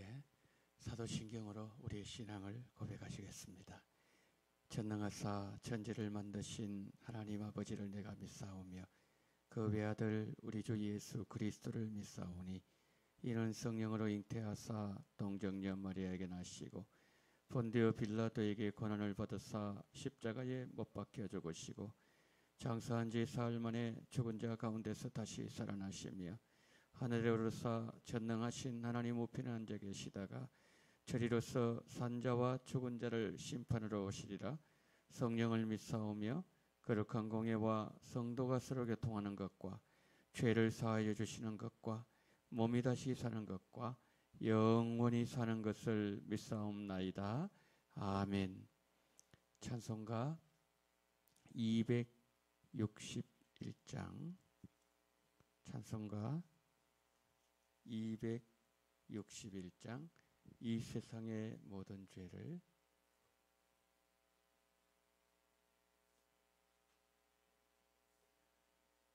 함께 사도신경으로 우리의 신앙을 고백하시겠습니다. 전능하사 천지를 만드신 하나님 아버지를 내가 믿사오며 그 외아들 우리 주 예수 그리스도를 믿사오니 이는 성령으로 잉태하사 동정녀 마리아에게 나시고 본디오 빌라도에게 고난을 받으사 십자가에 못 박혀 죽으시고 장사한 지 사흘 만에 죽은 자 가운데서 다시 살아나시며 하늘에 오르사 전능하신 하나님 우편에 앉아 계시다가 저리로서 산자와 죽은 자를 심판으로 오시리라. 성령을 믿사오며 거룩한 공예와 성도가 서로 교통하는 것과 죄를 사하여 주시는 것과 몸이 다시 사는 것과 영원히 사는 것을 믿사옵나이다. 아멘. 찬송가 261장 찬송가 261장 이 세상의 모든 죄를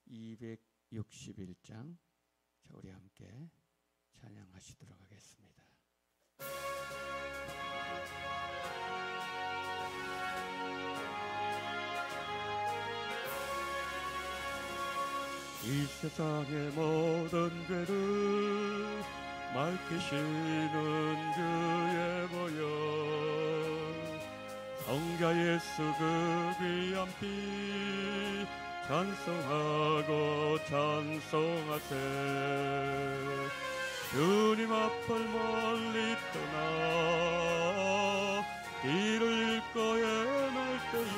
261장 자, 우리 함께 찬양하시도록 하겠습니다. 이 세상의 모든 죄를 맑히시는 주의 보혈 성자 예수 그 귀한 피 찬송하고 찬송하세. 주님 앞을 멀리 떠나 길을 잃고 헤맬 때에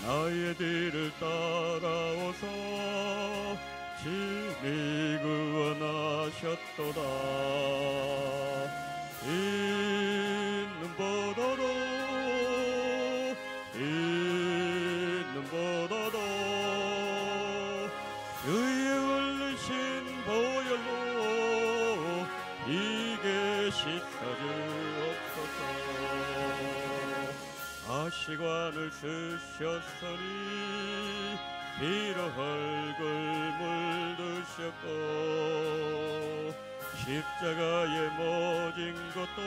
나의 뒤를 따라오서 친히 구원하셨도다. 있는보다도 주의 흘리신 보혈로 이게 씻어주옵소서. 가시관을 쓰셨으니 피로 흙을 물드셨고 십자가에 모진 것도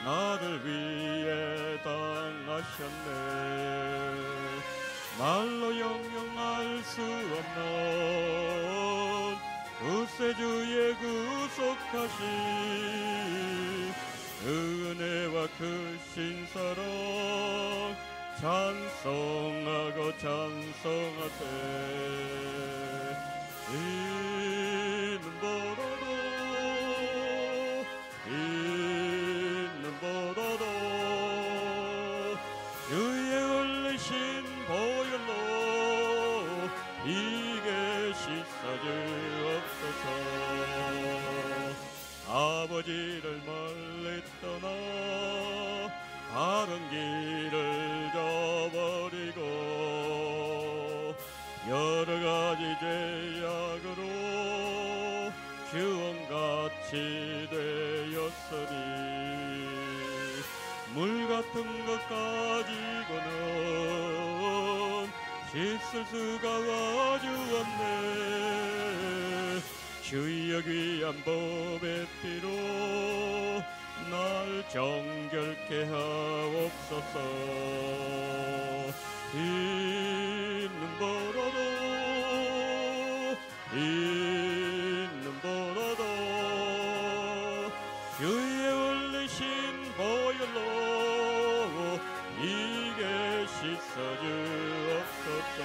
나를 위해 당하셨네. 말로 영영 알 수 없는 구세주의 구속하신 그 은혜와 그 신사랑 찬송하고 찬송하세. 있는보다도 주의 흘리신 보혈로 이게 씻어주옵소서. 아버지를 멀리 떠나 다른 길을 저버리고 여러가지 죄악으로 주원같이 되었으니 물같은 것 가지고는 씻을 수가 아주 없네. 주여 귀한 법의 피로 날 정결케 하옵소서. 있는보다도 주의 흘리신 보혈로 이게 씻어주옵소서.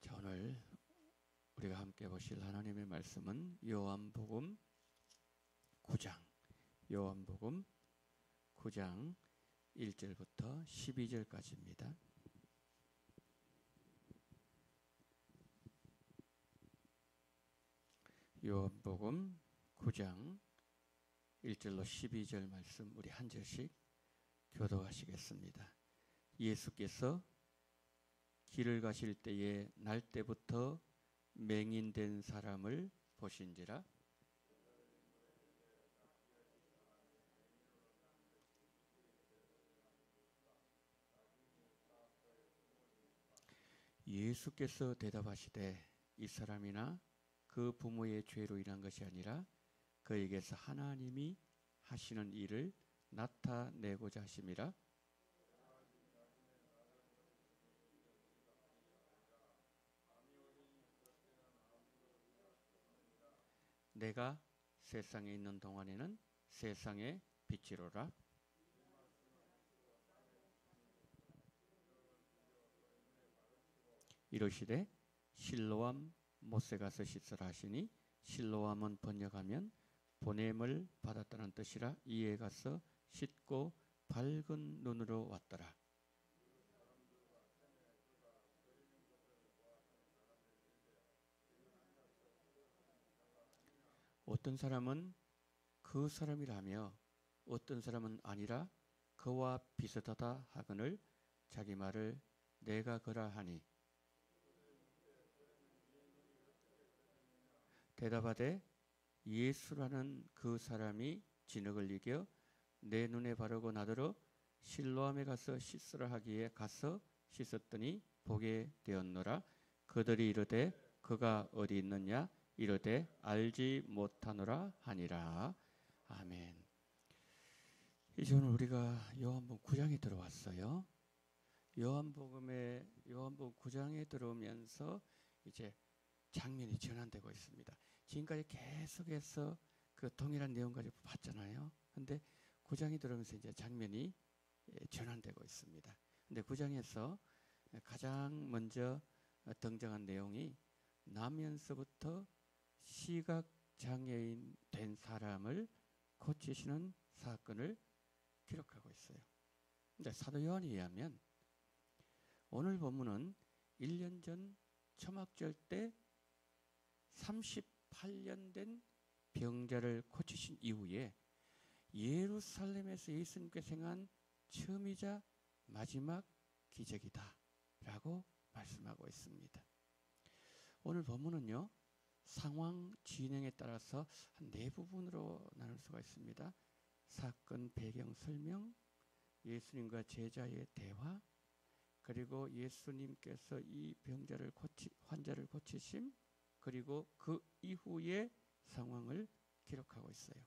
자, 오늘 우리가 함께 보실 하나님의 말씀은 요한복음 9장 1절부터 12절까지입니다. 요한복음 9장 1절로 12절 말씀 우리 한 절씩 교도하시겠습니다. 예수께서 길을 가실 때에 날 때부터 맹인된 사람을 보신지라. 예수께서 대답하시되 이 사람이나 그 부모의 죄로 인한 것이 아니라 그에게서 하나님이 하시는 일을 나타내고자 하심이라. 내가 세상에 있는 동안에는 세상의 빛이로라. 이르시되 실로암 못에 가서 씻으라 하시니 실로암은 번역하면 보냄을 받았다는 뜻이라. 이에 가서 씻고 밝은 눈으로 왔더라. 어떤 사람은 그 사람이라며 어떤 사람은 아니라 그와 비슷하다 하거늘 자기 말을 내가 그라 하니 대답하되 예수라는 그 사람이 진흙을 이겨 내 눈에 바르고 나더러 실로암에 가서 씻으라 하기에 가서 씻었더니 보게 되었노라. 그들이 이르되 그가 어디 있느냐 이르되 알지 못하노라 하니라. 아멘. 이제 오늘 우리가 요한복음 9장에 들어왔어요. 요한복음 9장에 들어오면서 이제 장면이 전환되고 있습니다. 지금까지 계속해서 그 동일한 내용 가지고 봤잖아요. 근데 9장이 들어오면서 이제 장면이 전환되고 있습니다. 근데 9장에서 가장 먼저 등장한 내용이 나면서부터 시각장애인 된 사람을 고치시는 사건을 기록하고 있어요. 근데 사도 요한에 의하면 오늘 본문은 1년 전 초막절 때 38년 된 병자를 고치신 이후에 예루살렘에서 예수님께서 행한 처음이자 마지막 기적이다 라고 말씀하고 있습니다. 오늘 본문은요, 상황 진행에 따라서 한 네 부분으로 나눌 수가 있습니다. 사건 배경 설명, 예수님과 제자의 대화, 그리고 예수님께서 이 환자를 고치심, 그리고 그 이후의 상황을 기록하고 있어요.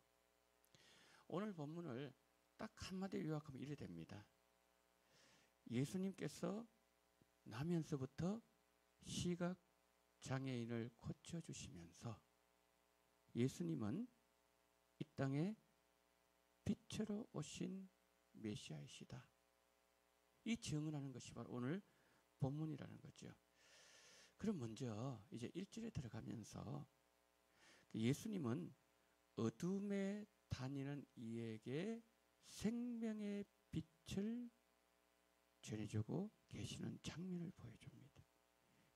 오늘 본문을 딱 한마디로 요약하면 이래 됩니다. 예수님께서 나면서부터 시각 장애인을 고쳐주시면서 예수님은 이 땅에 빛으로 오신 메시아이시다. 이 증언하는 것이 바로 오늘 본문이라는 거죠. 그럼 먼저 이제 1절에 들어가면서 예수님은 어둠에 다니는 이에게 생명의 빛을 전해주고 계시는 장면을 보여줍니다.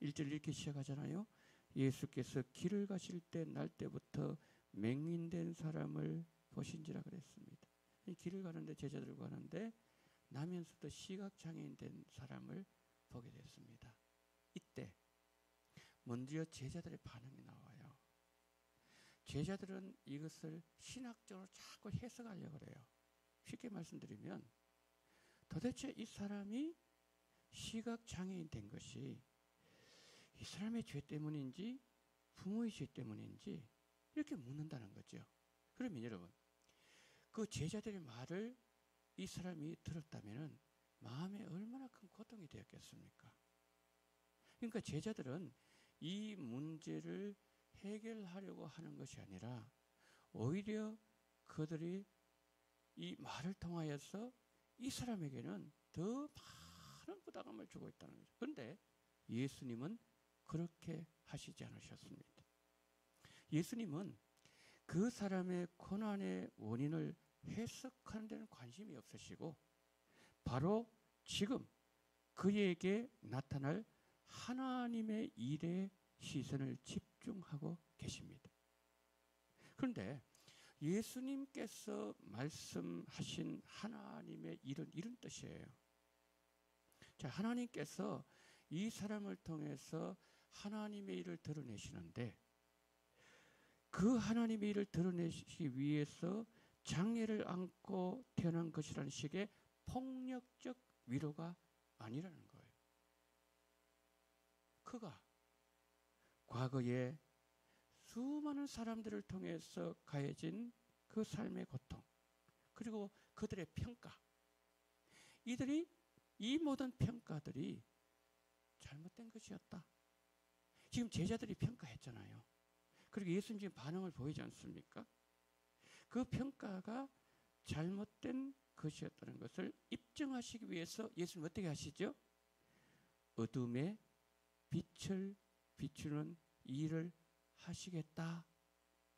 1절 이렇게 시작하잖아요. 예수께서 길을 가실 때 날 때부터 맹인된 사람을 보신지라 그랬습니다. 길을 가는데 제자들과 가는데 나면서도 시각장애인 된 사람을 보게 됐습니다. 이때 먼저 제자들의 반응이 나와요. 제자들은 이것을 신학적으로 자꾸 해석하려고 그래요. 쉽게 말씀드리면 도대체 이 사람이 시각장애인 된 것이 이 사람의 죄 때문인지 부모의 죄 때문인지 이렇게 묻는다는 거죠. 그러면 여러분, 그 제자들의 말을 이 사람이 들었다면 마음에 얼마나 큰 고통이 되었겠습니까? 그러니까 제자들은 이 문제를 해결하려고 하는 것이 아니라 오히려 그들이 이 말을 통하여서 이 사람에게는 더 많은 부담감을 주고 있다는 거죠. 그런데 예수님은 그렇게 하시지 않으셨습니다. 예수님은 그 사람의 고난의 원인을 해석하는 데는 관심이 없으시고 바로 지금 그에게 나타날 하나님의 일에 시선을 집중하고 계십니다. 그런데 예수님께서 말씀하신 하나님의 일은 이런 뜻이에요. 자, 하나님께서 이 사람을 통해서 하나님의 일을 드러내시는데 그 하나님의 일을 드러내시기 위해서 장애를 안고 태어난 것이라는 식의 폭력적 위로가 아니라는 거예요. 그가 과거에 수많은 사람들을 통해서 가해진 그 삶의 고통, 그리고 그들의 평가, 이 모든 평가들이 잘못된 것이었다. 지금 제자들이 평가했잖아요. 그리고 예수님 지금 반응을 보이지 않습니까? 그 평가가 잘못된 것이었다는 것을 입증하시기 위해서 예수님 어떻게 하시죠? 어둠에 빛을 비추는 일을 하시겠다.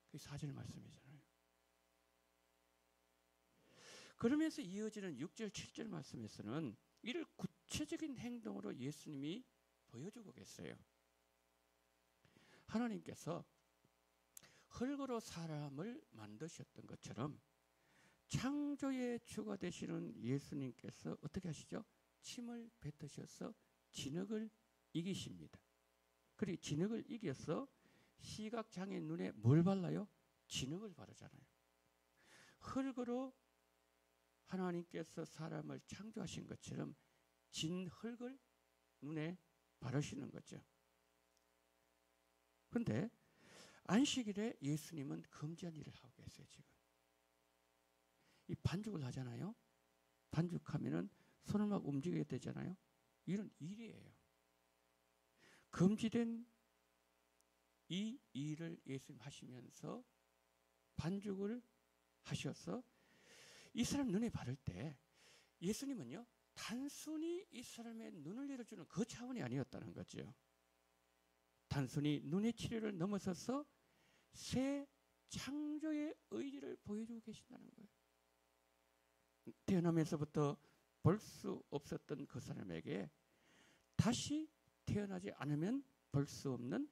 그게 4절 말씀이잖아요. 그러면서 이어지는 6절, 7절 말씀에서는 이를 구체적인 행동으로 예수님이 보여주고 계세요. 하나님께서 흙으로 사람을 만드셨던 것처럼 창조의 주가 되시는 예수님께서 어떻게 하시죠? 침을 뱉으셔서 진흙을 이기십니다. 그리고 진흙을 이겨서 시각장애인 눈에 뭘 발라요? 진흙을 바르잖아요. 흙으로 하나님께서 사람을 창조하신 것처럼 진흙을 눈에 바르시는 거죠. 그런데 안식일에 예수님은 금지한 일을 하고 계세요. 지금 이 반죽을 하잖아요. 반죽하면은 손을 막 움직여야 되잖아요. 이런 일이에요. 금지된 이 일을 예수님 하시면서 반죽을 하셔서 이 사람 눈에 바를 때 예수님은요, 단순히 이 사람의 눈을 열어주는 그 차원이 아니었다는 거죠. 단순히 눈의 치료를 넘어서서 새 창조의 의지를 보여주고 계신다는 거예요. 태어나면서부터 볼 수 없었던 그 사람에게 다시 태어나지 않으면 볼 수 없는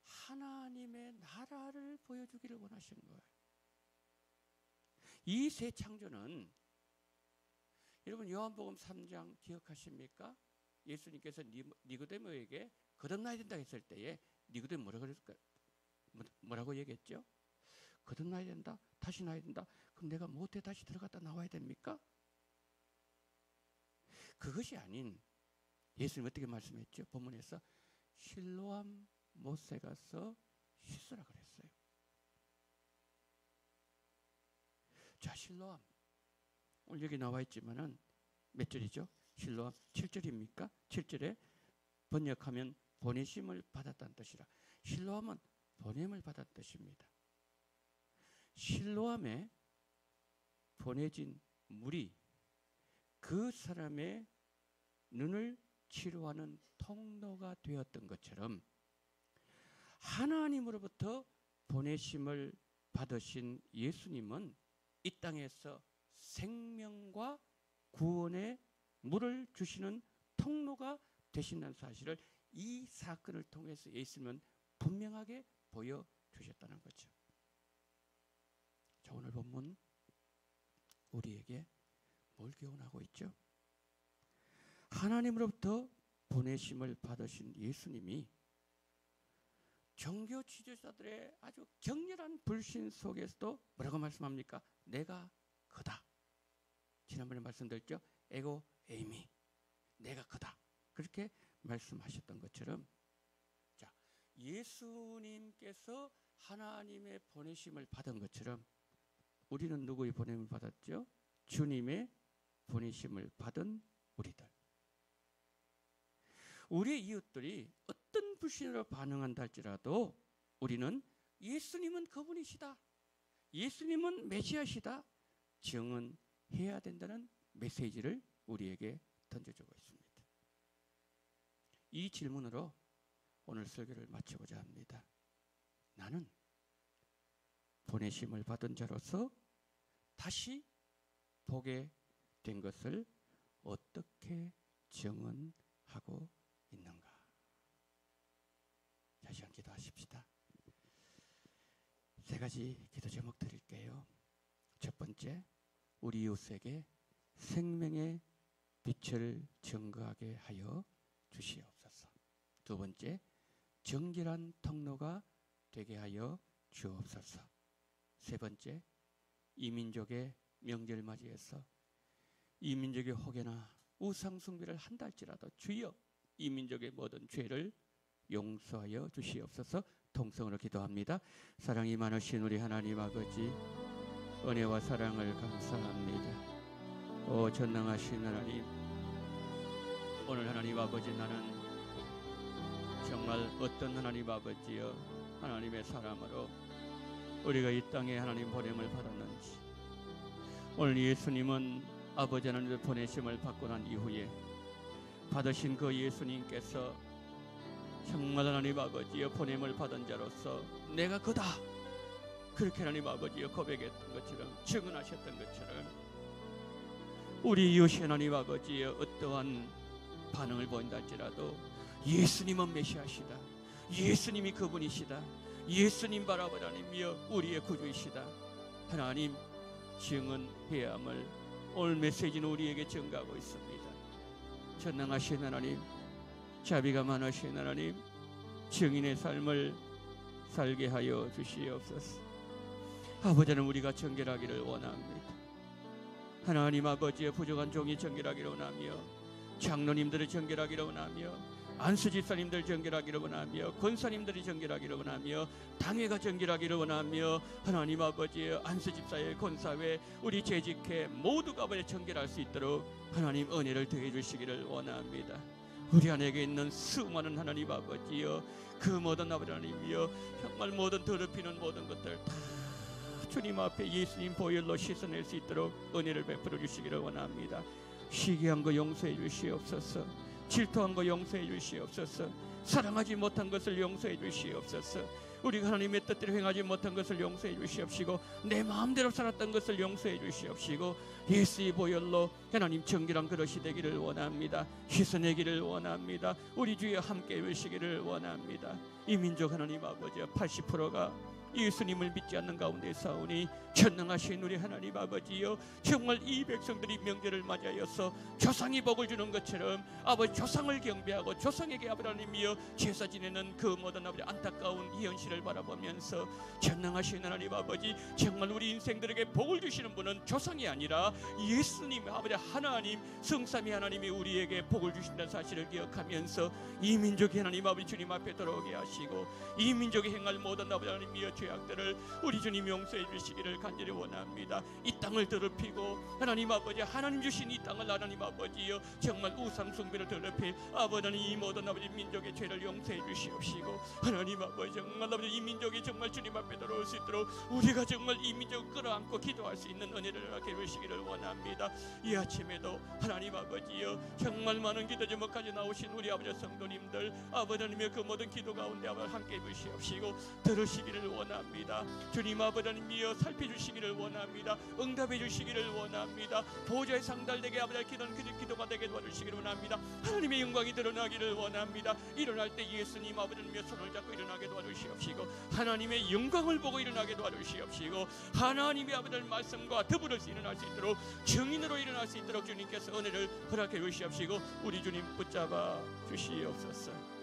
하나님의 나라를 보여주기를 원하시는 거예요. 이 새 창조는 여러분 요한복음 3장 기억하십니까? 예수님께서 니고데모에게 거듭나야 된다 했을 때에 니고데모 뭐라고 얘기했죠? 거듭나야 된다? 다시 나야 된다? 그럼 내가 못해 다시 들어갔다 나와야 됩니까? 그것이 아닌 예수님 어떻게 말씀했죠? 본문에서 실로암 못에 가서 씻으라 그랬어요. 자, 실로암 오늘 여기 나와 있지만은 몇 절이죠? 실로암 7절입니까? 7절에 번역하면 보내심을 받았다는 뜻이라. 실로암은 보냄을 받았다는 뜻입니다. 실로암에 보내진 물이 그 사람의 눈을 치료하는 통로가 되었던 것처럼 하나님으로부터 보내심을 받으신 예수님은 이 땅에서 생명과 구원의 물을 주시는 통로가 되신다는 사실을 이 사건을 통해서 예수님은 분명하게 보여주셨다는 거죠. 자, 오늘 본문 우리에게 뭘 교훈하고 있죠? 하나님으로부터 보내심을 받으신 예수님이 종교 지도자들의 아주 격렬한 불신 속에서도 뭐라고 말씀합니까? 내가 그다. 지난번에 말씀드렸죠? 에고 에이미, 내가 그다. 그렇게 말씀하셨던 것처럼, 자, 예수님께서 하나님의 보내심을 받은 것처럼 우리는 누구의 보냄을 받았죠? 주님의 보내심을 받은 우리들. 우리의 이웃들이 어떤 불신으로 반응한다 할지라도 우리는 예수님은 그분이시다, 예수님은 메시아시다 증언해야 된다는 메시지를 우리에게 던져주고 있습니다. 이 질문으로 오늘 설교를 마치고자 합니다. 나는 보내심을 받은 자로서 다시 보게 된 것을 어떻게 증언하고 있는가? 다시 한번 기도하십시다. 세 가지 기도 제목 드릴게요. 첫 번째, 우리 이웃에게 생명의 빛을 증거하게 하여 주시옵소서. 두 번째, 정결한 통로가 되게 하여 주옵소서. 세 번째, 이 민족의 명절 맞이해서 이 민족의 혹여나 우상 숭배를 한다 할지라도 주여 이 민족의 모든 죄를 용서하여 주시옵소서. 통성으로 기도합니다. 사랑이 많으신 우리 하나님 아버지, 은혜와 사랑을 감사합니다. 오 전능하신 하나님, 오늘 하나님 아버지, 나는 정말 어떤 하나님 아버지여 하나님의 사람으로 우리가 이 땅에 하나님 보냄을 받았는지, 오늘 예수님은 아버지 하나님의 보내심을 받고 난 이후에 받으신 그 예수님께서 정말 하나님 아버지여 보냄을 받은 자로서 내가 그다, 그렇게 하나님 아버지여 고백했던 것처럼, 증언하셨던 것처럼 우리 이웃이 하나님 아버지여 어떠한 반응을 보인다 할지라도 예수님은 메시아시다, 예수님이 그분이시다, 예수님 바라보라님이여 우리의 구주이시다, 하나님 증언해야 함을 오늘 메시지는 우리에게 증가하고 있습니다. 전능하신 하나님, 자비가 많으신 하나님, 증인의 삶을 살게 하여 주시옵소서. 아버지는 우리가 정결하기를 원합니다. 하나님 아버지의 부족한 종이 정결하기를 원하며, 장로님들이 정결하기를 원하며, 안수집사님들 정결하기를 원하며, 권사님들이 정결하기를 원하며, 당회가 정결하기를 원하며, 하나님 아버지의 안수집사회, 권사회, 우리 재직회 모두가 정결할 수 있도록 하나님 은혜를 더해 주시기를 원합니다. 우리 안에게 있는 수많은 하나님 아버지여, 그 모든 아버지 하나님이여, 정말 모든 더럽히는 모든 것들 다 주님 앞에 예수님 보혈로 씻어낼 수 있도록 은혜를 베풀어 주시기를 원합니다. 시기한 거 용서해 주시옵소서. 질투한 거 용서해 주시옵소서. 사랑하지 못한 것을 용서해 주시옵소서. 우리가 하나님의 뜻대로 행하지 못한 것을 용서해 주시옵시고, 내 마음대로 살았던 것을 용서해 주시옵시고, 예수의 보혈로 하나님 정결한 그릇이 되기를 원합니다. 씻어내기를 원합니다. 우리 주에 함께 해주시기를 원합니다. 이 민족 하나님 아버지 80%가 예수님을 믿지 않는 가운데 사오니, 전능하신 우리 하나님 아버지여, 정말 이 백성들이 명절을 맞이하여서 조상이 복을 주는 것처럼 아버지 조상을 경배하고 조상에게 아버지 하나님이여 제사 지내는 그 모든 아버지 안타까운 이 현실을 바라보면서, 전능하신 하나님 아버지, 정말 우리 인생들에게 복을 주시는 분은 조상이 아니라 예수님 아버지 하나님, 성삼위 하나님이 우리에게 복을 주신다는 사실을 기억하면서 이 민족이 하나님 아버지 주님 앞에 돌아오게 하시고, 이 민족이 행할 모든 아버지 하나님이여 죄악들을 우리 주님 용서해 주시기를 간절히 원합니다. 이 땅을 더럽히고 하나님 아버지, 하나님 주신 이 땅을 하나님 아버지여 정말 우상 숭배를 더럽힐 아버지 이 모든 아버지 민족의 죄를 용서해 주시옵시고, 하나님 아버지 정말 아버지 이 민족이 정말 주님 앞에 돌아올 수 있도록 우리가 정말 이 민족을 끌어안고 기도할 수 있는 은혜를 허락해 주시기를 원합니다. 이 아침에도 하나님 아버지여 정말 많은 기도 제목까지 나오신 우리 아버지 성도님들 아버지 하나님의 그 모든 기도 가운데 함께 해 주시옵시고 들으시기를 원합니다. 주님 아버지 하나님이여 살펴주시기를 원합니다. 응답해 주시기를 원합니다. 보좌에 상달되게 아버지 기도가 되게 도와주시기를 원합니다. 하나님의 영광이 드러나기를 원합니다. 일어날 때 예수님 아버지 하나님의 손을 잡고 일어나게 도와주시옵시고, 하나님의 영광을 보고 일어나게 도와주시옵시고, 하나님의 아버지 말씀과 더불어서 일어날 수 있도록, 증인으로 일어날 수 있도록 주님께서 은혜를 허락해 주시옵시고, 우리 주님 붙잡아 주시옵소서.